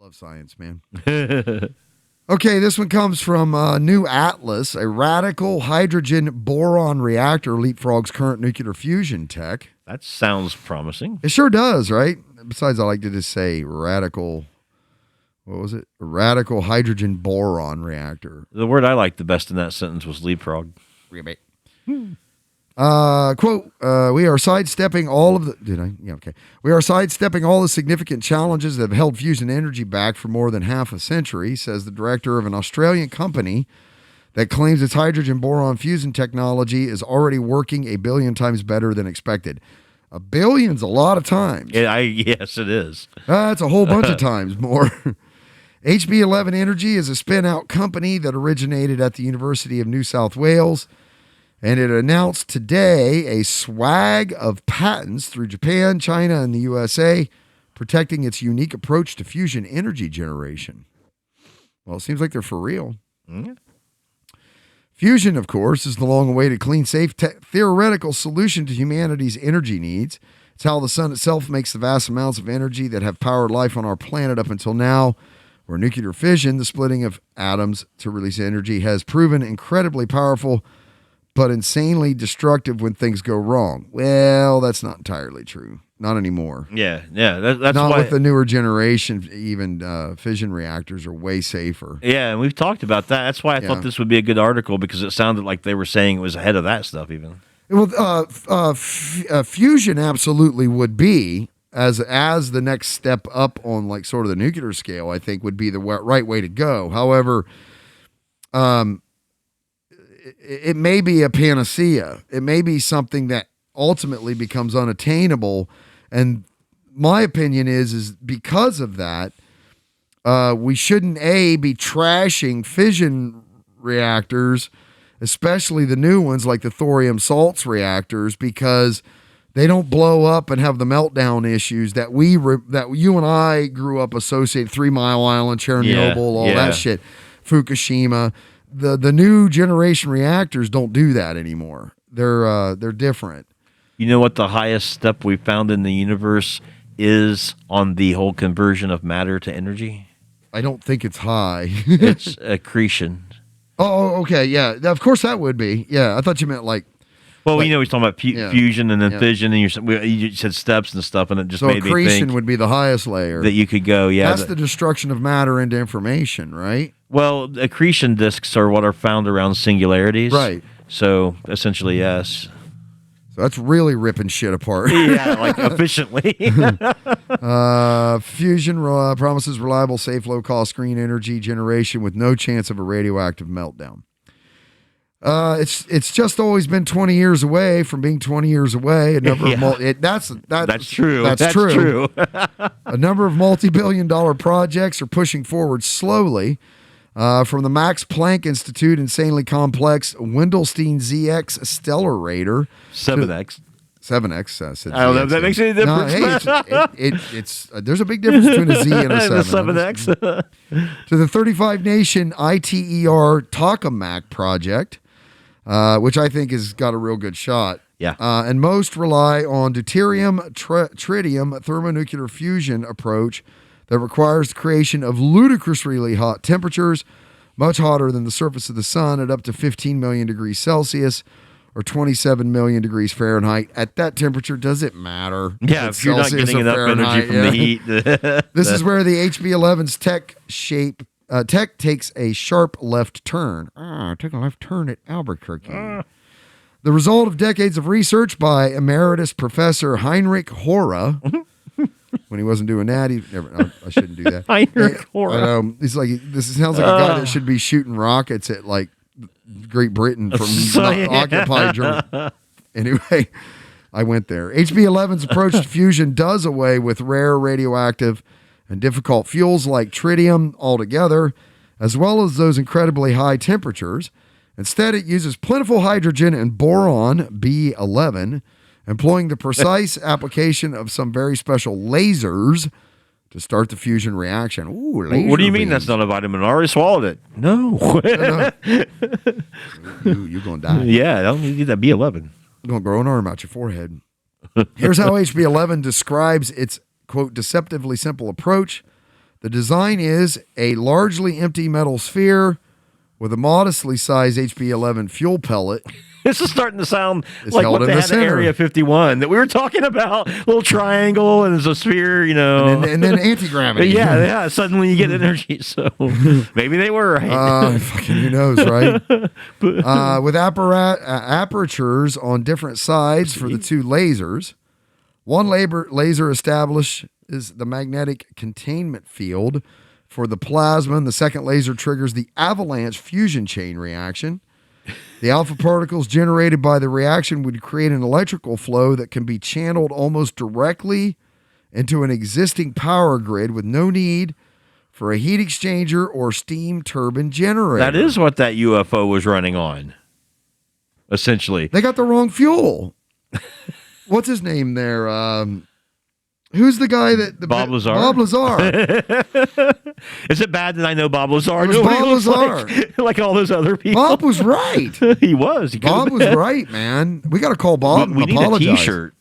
Love science, man. Okay, this one comes from New Atlas. A radical hydrogen boron reactor leapfrogs current nuclear fusion tech. That sounds promising. It sure does, right? Besides, I like to just say radical. What was it? A radical hydrogen boron reactor. The word I liked the best in that sentence was leapfrog. Quote, we are sidestepping all of the, did I? Yeah, okay. We are sidestepping all the significant challenges that have held fusion energy back for more than half a century, says the director of an Australian company that claims its hydrogen boron fusion technology is already working 1 billion times better than expected. 1 billion's a lot of times. Yes, it is. That's a whole bunch of times more. HB11 Energy is a spin-out company that originated at the University of New South Wales, and it announced today a swag of patents through Japan, China, and the USA, protecting its unique approach to fusion energy generation. Well, it seems like they're for real. Mm-hmm. Fusion, of course, is the long-awaited, clean, safe, theoretical solution to humanity's energy needs. It's how the sun itself makes the vast amounts of energy that have powered life on our planet up until now, where nuclear fission, the splitting of atoms to release energy, has proven incredibly powerful, but insanely destructive when things go wrong. Well, that's not entirely true. Not anymore. Yeah. That's not why, with the newer generation. Even fission reactors are way safer. Yeah, and we've talked about that. That's why I thought this would be a good article, because it sounded like they were saying it was ahead of that stuff even. Well, fusion absolutely would be, as the next step up on like sort of the nuclear scale, I think would be the right way to go. However, it may be a panacea. It may be something that ultimately becomes unattainable. And my opinion is because of that, we shouldn't, be trashing fission reactors, especially the new ones like the thorium salts reactors, because they don't blow up and have the meltdown issues that that you and I grew up associated. 3 Mile Island, Chernobyl, that shit, Fukushima. The new generation reactors don't do that anymore. They're different. You know what the highest step we found in the universe is on the whole conversion of matter to energy? I don't think it's high. It's accretion. Oh, okay, yeah. Of course that would be. Yeah, I thought you meant like. Well, he's talking about fusion and then fission, and you said steps and stuff, and it just made me think accretion would be the highest layer that you could go. Yeah, that's the destruction of matter into information, right? Well, accretion disks are what are found around singularities, right? So essentially, yes. So that's really ripping shit apart. Yeah, like efficiently. Fusion promises reliable, safe, low-cost green energy generation with no chance of a radioactive meltdown. It's just always been 20 years away from being 20 years away. A number of that's true. That's true. A number of multi-billion-dollar projects are pushing forward slowly. From the Max Planck Institute insanely complex Wendelstein ZX Stellarator 7X. 7X. Said I don't know if that makes any difference. No, hey, it's there's a big difference between a Z and a 7. The 7X. To the 35-nation ITER Tokamak project, which I think has got a real good shot. Yeah. And most rely on deuterium tritium thermonuclear fusion approach that requires the creation of ludicrously hot temperatures, much hotter than the surface of the sun, at up to 15 million degrees Celsius or 27 million degrees Fahrenheit. At that temperature, does it matter? Yeah, if you're not getting enough energy from the heat. This is where the HB11's tech takes a sharp left turn. Take a left turn at Albuquerque. The result of decades of research by Emeritus Professor Heinrich Hora. When he wasn't doing that, I shouldn't do that. Heinrich Hora. He's like, this sounds like a guy that should be shooting rockets at like Great Britain from occupied Germany. Anyway, I went there. HB11's approach to fusion does away with rare radioactive and difficult fuels like tritium altogether, as well as those incredibly high temperatures. Instead, it uses plentiful hydrogen and boron, B11, employing the precise application of some very special lasers to start the fusion reaction. Ooh, laser what do you mean beams. that's not a vitamin? I already swallowed it. No. You're going to die. Yeah, I don't need that B11. You're going to grow an arm out your forehead. Here's how HB11 describes its, quote, deceptively simple approach The design is a largely empty metal sphere with a modestly sized HB11 fuel pellet. This is starting to sound It's like held what in they the had at center. Area 51 that we were talking about. Little triangle and there's a sphere, And then anti-gravity. yeah. Suddenly you get energy. So maybe they were right. Fucking who knows, right? With apertures on different sides for the two lasers. One laser establishes the magnetic containment field for the plasma, and the second laser triggers the avalanche fusion chain reaction. The alpha particles generated by the reaction would create an electrical flow that can be channeled almost directly into an existing power grid with no need for a heat exchanger or steam turbine generator. That is what that UFO was running on, essentially. They got the wrong fuel. What's his name there? Who's the guy that... Bob Lazar? Bob Lazar. Is it bad that I know Bob Lazar? It was Bob Lazar. Like all those other people. Bob was right. He was. Bob was right, man. We got to call Bob We and need apologize. a T-shirt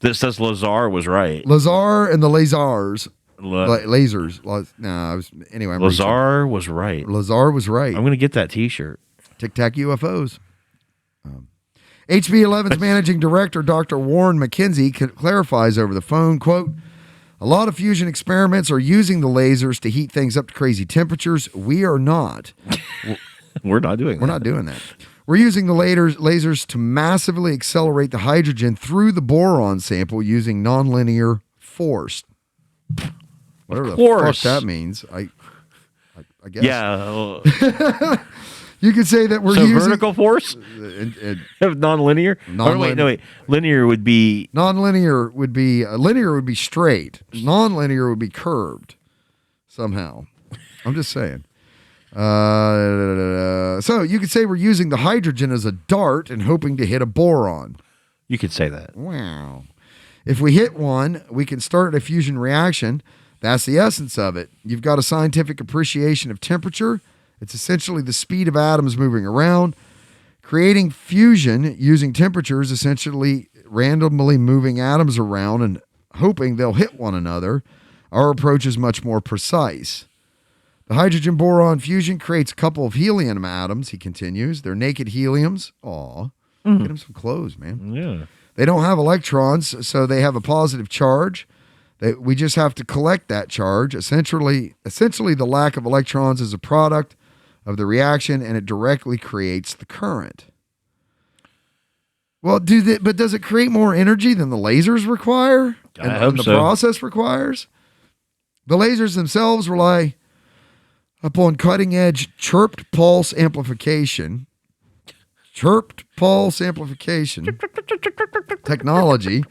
that says Lazar was right. Lazar and the Lasers. Lasers. Anyway, Lazar was right. Lazar was right. I'm going to get that T-shirt. Tic Tac UFOs. HB11's managing director, Dr. Warren McKenzie, clarifies over the phone, quote, "A lot of fusion experiments are using the lasers to heat things up to crazy temperatures. We are not. We're not doing that. We're not doing that. We're using the lasers to massively accelerate the hydrogen through the boron sample using nonlinear force." Whatever the fuck that means. I guess. Yeah. You could say that we're so using... vertical force? Non-linear? Wait. Linear would be... Linear would be straight. Non-linear would be curved somehow. I'm just saying. So you could say we're using the hydrogen as a dart and hoping to hit a boron. You could say that. Wow. If we hit one, we can start a fusion reaction. That's the essence of it. You've got a scientific appreciation of temperature. It's essentially the speed of atoms moving around. Creating fusion using temperature is essentially randomly moving atoms around and hoping they'll hit one another. Our approach is much more precise. The hydrogen-boron fusion creates a couple of helium atoms, he continues. They're naked heliums. Aw, get them some clothes, man. Yeah. They don't have electrons, so they have a positive charge. We just have to collect that charge. Essentially, the lack of electrons is a product of the reaction, and it directly creates the current. Well, but does it create more energy than the lasers require? I hope the so. process requires? The lasers themselves rely upon cutting-edge chirped pulse amplification. Chirped pulse amplification technology,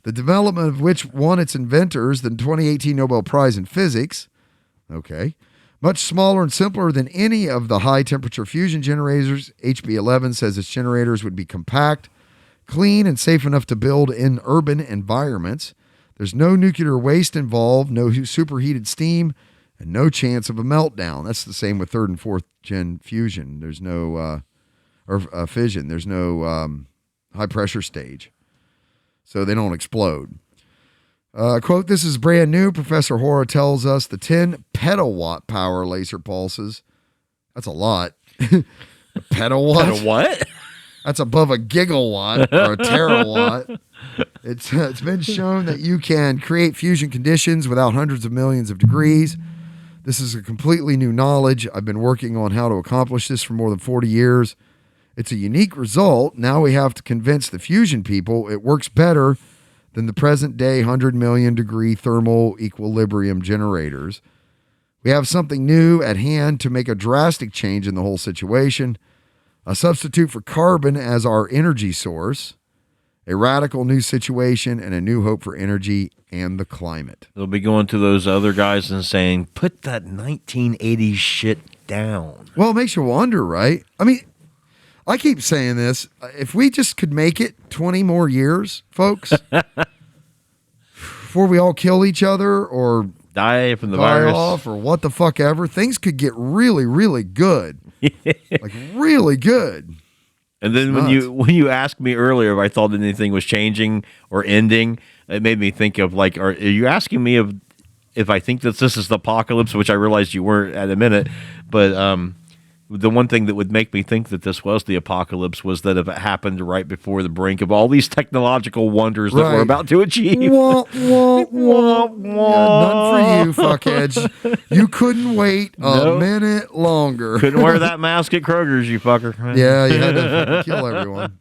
the development of which won its inventors the 2018 Nobel Prize in Physics. Okay. Much smaller and simpler than any of the high-temperature fusion generators. HB11 says its generators would be compact, clean, and safe enough to build in urban environments. There's no nuclear waste involved, no superheated steam, and no chance of a meltdown. That's the same with third and fourth gen fusion. There's no, fission. There's no high-pressure stage, so they don't explode. Quote, "This is brand new. Professor Hora tells us the 10 petawatt power laser pulses." That's a lot. A petawatt? A what? That's above a gigawatt or a terawatt. It's been shown that you can create fusion conditions without hundreds of millions of degrees. This is a completely new knowledge. I've been working on how to accomplish this for more than 40 years. It's a unique result. Now we have to convince the fusion people it works better than the present-day 100 million degree thermal equilibrium generators. We have something new at hand to make a drastic change in the whole situation. A substitute for carbon as our energy source, a radical new situation, and a new hope for energy and the climate. They'll be going to those other guys and saying, put that 1980s shit down. Well, it makes you wonder, right? I mean, I keep saying this. If we just could make it 20 more years, folks, before we all kill each other or die from the die virus off or what the fuck ever, things could get really, really good. Like really good. And then when you asked me earlier if I thought anything was changing or ending, it made me think of like, are you asking me if I think that this is the apocalypse, which I realized you weren't at a minute, but the one thing that would make me think that this was the apocalypse was that if it happened right before the brink of all these technological wonders that we're Right. about to achieve. Wah, wah, wah. Wah. Yeah, none for you, fuckheads. You couldn't wait a No. minute longer. Couldn't wear that mask at Kroger's, you fucker. Yeah, you had to fucking kill everyone.